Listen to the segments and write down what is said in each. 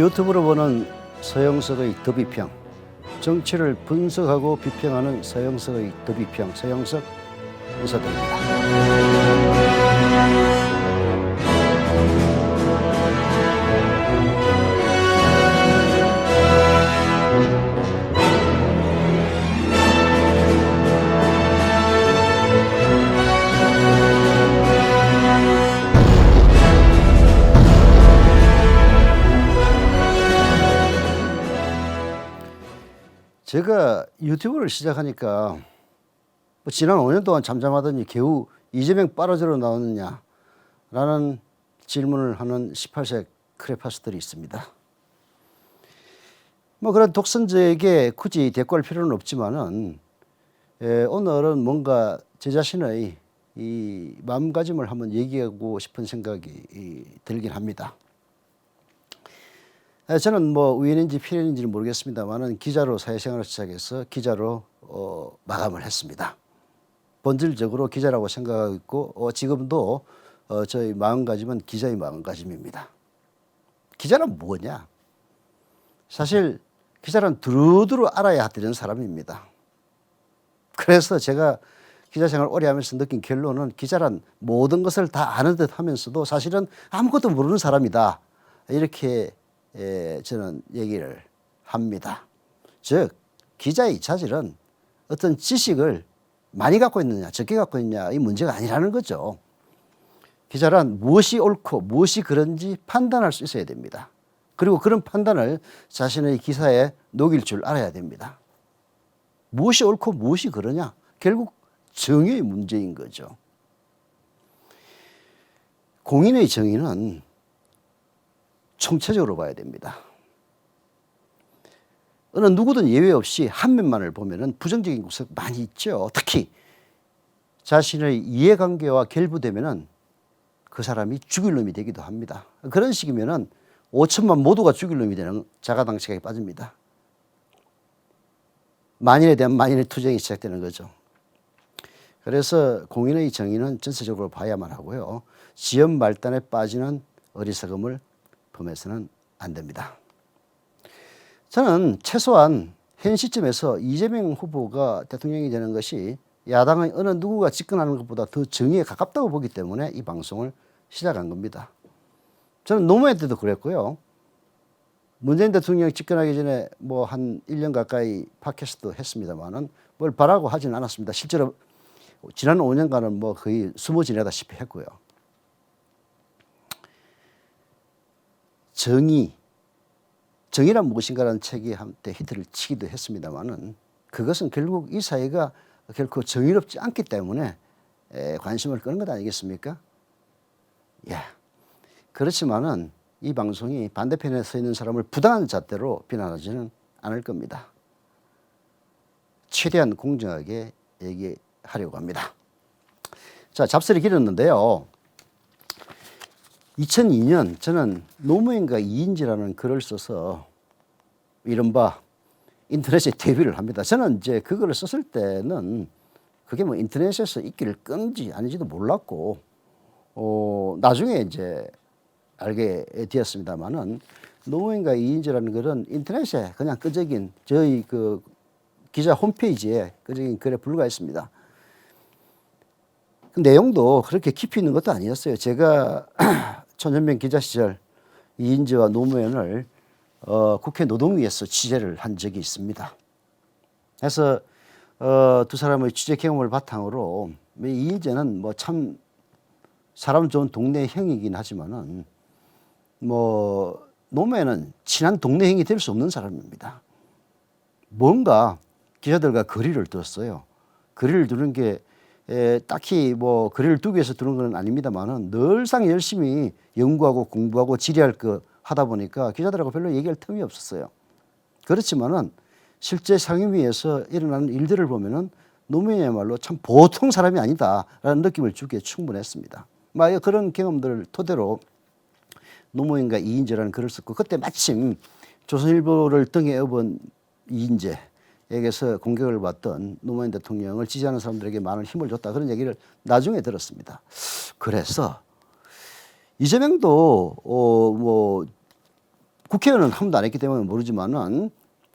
유튜브로 보는 서영석의 더비평, 정치를 분석하고 비평하는 서영석의 더비평, 서영석 인사드립니다. 제가 유튜브를 시작하니까 지난 5년 동안 잠잠하더니 겨우 이재명 빨아들여 나오느냐라는 질문을 하는 18세 크레파스들이 있습니다. 그런 독선적에게 굳이 대꾸할 필요는 없지만은 오늘은 뭔가 제 자신의 이 마음가짐을 한번 얘기하고 싶은 생각이 들긴 합니다. 저는 우연인지 필연인지는 모르겠습니다만은 기자로 사회생활을 시작해서 기자로 마감을 했습니다. 본질적으로 기자라고 생각하고 있고 지금도 저희 마음가짐은 기자의 마음가짐입니다. 기자는 뭐냐? 사실 기자는 두루두루 알아야 되는 사람입니다. 그래서 제가 기자 생활 오래 하면서 느낀 결론은 기자란 모든 것을 다 아는 듯 하면서도 사실은 아무것도 모르는 사람이다. 이렇게 저는 얘기를 합니다. 즉 기자의 자질은 어떤 지식을 많이 갖고 있느냐 적게 갖고 있느냐 이 문제가 아니라는 거죠. 기자란 무엇이 옳고 무엇이 그런지 판단할 수 있어야 됩니다. 그리고 그런 판단을 자신의 기사에 녹일 줄 알아야 됩니다. 무엇이 옳고 무엇이 그러냐 결국 정의의 문제인 거죠. 공인의 정의는 총체적으로 봐야 됩니다. 어느 누구든 예외 없이 한 면만을 보면은 부정적인 구석 많이 있죠. 특히 자신의 이해관계와 결부되면은 그 사람이 죽일 놈이 되기도 합니다. 그런 식이면은 5천만 모두가 죽일 놈이 되는 자가당착에 빠집니다. 만인에 대한 만인의 투쟁이 시작되는 거죠. 그래서 공인의 정의는 전체적으로 봐야만 하고요. 지연 말단에 빠지는 어리석음을 범해서는 안 됩니다. 저는 최소한 현 시점에서 이재명 후보가 대통령이 되는 것이 야당의 어느 누구가 집권하는 것보다 더 정의에 가깝다고 보기 때문에 이 방송을 시작한 겁니다. 저는 노무현 때도 그랬고요. 문재인 대통령 집권하기 전에 한 1년 가까이 팟캐스트도 했습니다만은 뭘 바라고 하지는 않았습니다. 실제로 지난 5년간은 거의 숨어 지내다시피 했고요. 정의란 무엇인가라는 책이 한때 히트를 치기도 했습니다만은 그것은 결국 이 사회가 결코 정의롭지 않기 때문에 관심을 끄는 것 아니겠습니까? 예. 그렇지만은 이 방송이 반대편에 서 있는 사람을 부당한 잣대로 비난하지는 않을 겁니다. 최대한 공정하게 얘기하려고 합니다. 자, 잡설이 길었는데요. 2002년 저는 노무현과 이인지라는 글을 써서 이른바 인터넷에 데뷔를 합니다. 저는 이제 그거를 썼을 때는 그게 인터넷에서 있기를 끈지 아닌지도 몰랐고 나중에 이제 알게 되었습니다만은 노무현과 이인지라는 글은 인터넷에 그냥 끄적인 저희 그 기자 홈페이지에 끄적인 글에 불과했습니다. 그 내용도 그렇게 깊이 있는 것도 아니었어요. 제가 천연명 기자 시절 이인지와 노무현을 국회 노동위에서 취재를 한 적이 있습니다. 그래서 두 사람의 취재 경험을 바탕으로 이인지는 참 사람 좋은 동네 형이긴 하지만은 노무현은 친한 동네 형이 될 수 없는 사람입니다. 뭔가 기자들과 거리를 뒀어요. 거리를 두는 게 딱히 거리를 두기 위해서 두는 건 아닙니다만은 늘상 열심히 연구하고 공부하고 질의할 거 하다 보니까 기자들하고 별로 얘기할 틈이 없었어요. 그렇지만은 실제 상임위에서 일어나는 일들을 보면은 노무현이야말로 참 보통 사람이 아니다라는 느낌을 주기에 충분했습니다. 그런 경험들을 토대로 노무현과 이인재라는 글을 썼고 그때 마침 조선일보를 등에 업은 이인재에게서 공격을 받던 노무현 대통령을 지지하는 사람들에게 많은 힘을 줬다 그런 얘기를 나중에 들었습니다. 그래서 이재명도 국회의원은 한 번도 안 했기 때문에 모르지만은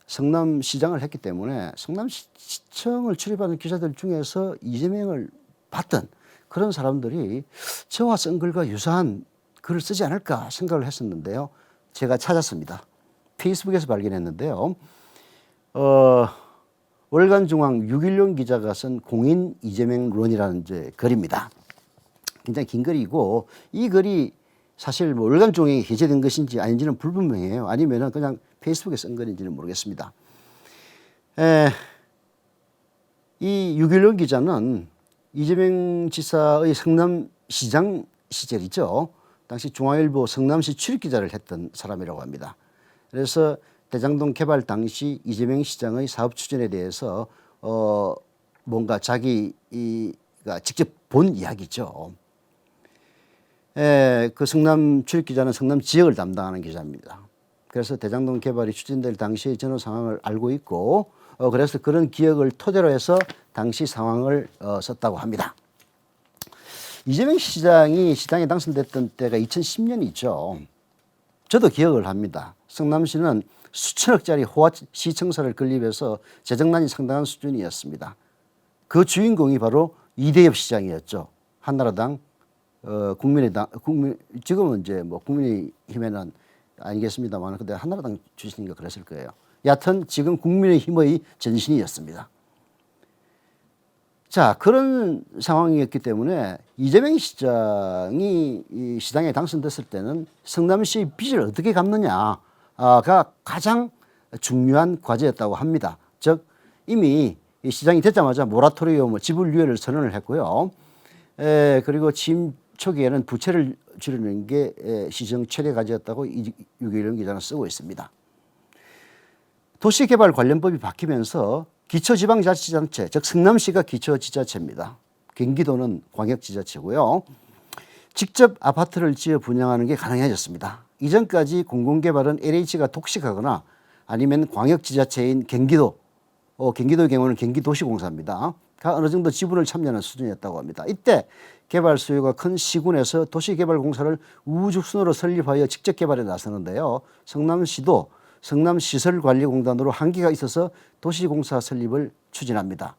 성남시장을 했기 때문에 성남시청을 출입하는 기자들 중에서 이재명을 봤던 그런 사람들이 저와 쓴 글과 유사한 글을 쓰지 않을까 생각을 했었는데요. 제가 찾았습니다. 페이스북에서 발견했는데요. 월간중앙 6.16 기자가 쓴 공인 이재명론이라는 이제 글입니다. 굉장히 긴 글이고 이 글이 사실 뭐 월간중앙에 게재된 것인지 아닌지는 불분명해요. 아니면은 그냥 페이스북에 쓴 글인지는 모르겠습니다. 이 6.16 기자는 이재명 지사의 성남시장 시절이죠. 당시 중앙일보 성남시 출입기자를 했던 사람이라고 합니다. 그래서 대장동 개발 당시 이재명 시장의 사업 추진에 대해서 뭔가 자기가 직접 본 이야기죠. 그 성남 출입기자는 성남 지역을 담당하는 기자입니다. 그래서 대장동 개발이 추진될 당시의 전후 상황을 알고 있고 그래서 그런 기억을 토대로 해서 당시 상황을 썼다고 합니다. 이재명 시장이 시장에 당선됐던 때가 2010년이죠. 저도 기억을 합니다. 성남시는 수천억짜리 호화시청사를 건립해서 재정난이 상당한 수준이었습니다. 그 주인공이 바로 이대엽 시장이었죠. 한나라당, 국민의당, 지금은 이제 뭐 국민의힘에는 아니겠습니다만, 근데 한나라당 출신인가 그랬을 거예요. 여하튼 지금 국민의힘의 전신이었습니다. 자, 그런 상황이었기 때문에 이재명 시장이 이 시장에 당선됐을 때는 성남시의 빚을 어떻게 갚느냐가 가장 중요한 과제였다고 합니다. 즉 이미 시장이 되자마자 모라토리엄 지불 유예를 선언을 했고요. 그리고 취임 초기에는 부채를 줄이는 게 시정 최대 과제였다고 유기룡 기자는 쓰고 있습니다. 도시개발 관련법이 바뀌면서 기초지방자치단체, 즉 성남시가 기초지자체입니다. 경기도는 광역지자체고요. 직접 아파트를 지어 분양하는 게 가능해졌습니다. 이전까지 공공개발은 LH가 독식하거나 아니면 광역지자체인 경기도, 경기도의 경우는 경기도시공사입니다. 가 어느 정도 지분을 참여하는 수준이었다고 합니다. 이때 개발 수요가 큰 시군에서 도시개발공사를 우후죽순으로 설립하여 직접 개발에 나서는데요. 성남시도 성남시설관리공단으로 한계가 있어서 도시공사 설립을 추진합니다.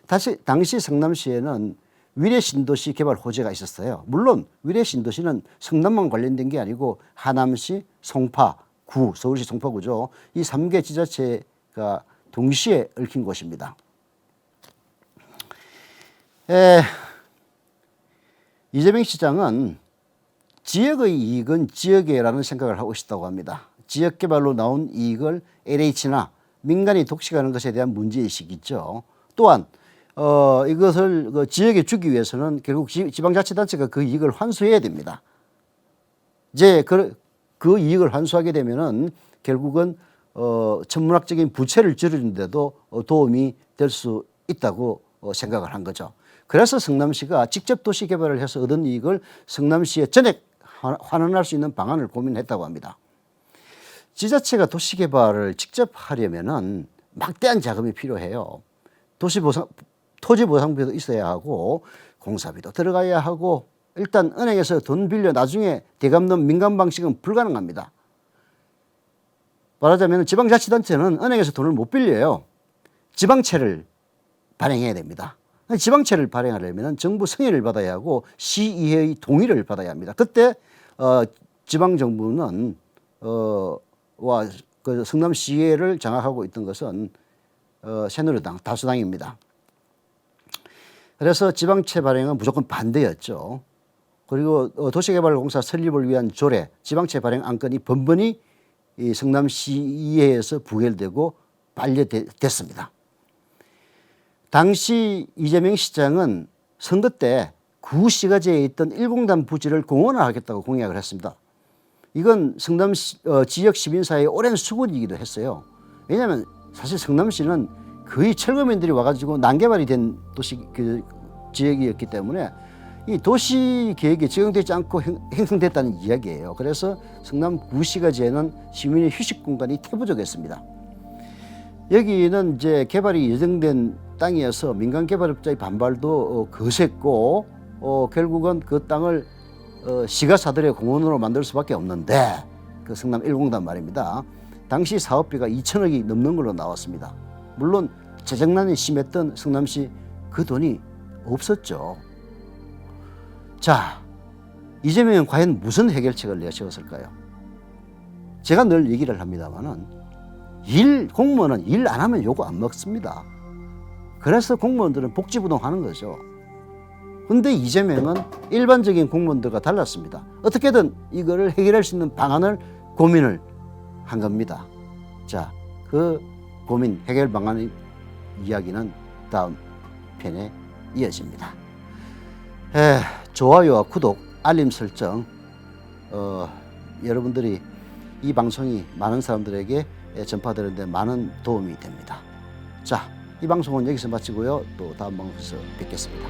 당시 성남시에는 위례신도시 개발 호재가 있었어요. 물론 위례신도시는 성남만 관련된 게 아니고 하남시, 송파구, 서울시 송파구죠. 이 3개 지자체가 동시에 얽힌 곳입니다. 이재명 시장은 지역의 이익은 지역에라는 생각을 하고 있다고 합니다. 지역개발로 나온 이익을 LH나 민간이 독식하는 것에 대한 문제의식이 있죠. 또한 이것을 지역에 주기 위해서는 결국 지방자치단체가 그 이익을 환수해야 됩니다. 이제 그 이익을 환수하게 되면은 결국은 천문학적인 부채를 줄이는 데도 도움이 될 수 있다고 생각을 한 거죠. 그래서 성남시가 직접 도시개발을 해서 얻은 이익을 성남시에 전액 환원할 수 있는 방안을 고민했다고 합니다. 지자체가 도시개발을 직접 하려면은 막대한 자금이 필요해요. 토지보상비도 있어야 하고 공사비도 들어가야 하고 일단 은행에서 돈 빌려 나중에 되갚는 민간 방식은 불가능합니다. 말하자면 지방자치단체는 은행에서 돈을 못 빌려요. 지방채를 발행해야 됩니다. 지방채를 발행하려면 정부 승인을 받아야 하고 시의회의 동의를 받아야 합니다. 그때 지방정부는 그 성남시의회를 장악하고 있던 것은 새누리당, 다수당입니다. 그래서 지방채 발행은 무조건 반대였죠. 그리고 도시개발공사 설립을 위한 조례, 지방채 발행 안건이 번번이 이 성남시의회에서 부결되고 반려됐습니다. 당시 이재명 시장은 선거 때 구시가지에 있던 일공단 부지를 공원화하겠다고 공약을 했습니다. 이건 성남 지역 시민사회의 오랜 수군이기도 했어요. 왜냐하면 사실 성남시는 거의 철거민들이 와가지고 난개발이 된 도시 지역이었기 때문에 이 도시 계획이 적용되지 않고 형성됐다는 이야기예요. 그래서 성남 구시가지에는 시민의 휴식 공간이 태부적이었습니다. 여기는 이제 개발이 예정된 땅이어서 민간 개발업자의 반발도 거셌고 결국은 그 땅을 시가 사들여 공원으로 만들 수밖에 없는데 그 성남 1공단 말입니다. 당시 사업비가 2천억이 넘는 걸로 나왔습니다. 물론 재정난이 심했던 성남시 그 돈이 없었죠. 자, 이재명은 과연 무슨 해결책을 내세웠을까요? 제가 늘 얘기를 합니다만은 공무원은 일 안 하면 요거 안 먹습니다. 그래서 공무원들은 복지부동 하는 거죠. 근데 이재명은 일반적인 공무원들과 달랐습니다. 어떻게든 이거를 해결할 수 있는 방안을 고민을 한 겁니다. 자, 그 고민 해결 방안의 이야기는 다음 편에 이어집니다. 좋아요와 구독, 알림 설정, 여러분들이 이 방송이 많은 사람들에게 전파되는데 많은 도움이 됩니다. 자, 이 방송은 여기서 마치고요. 또 다음 방송에서 뵙겠습니다.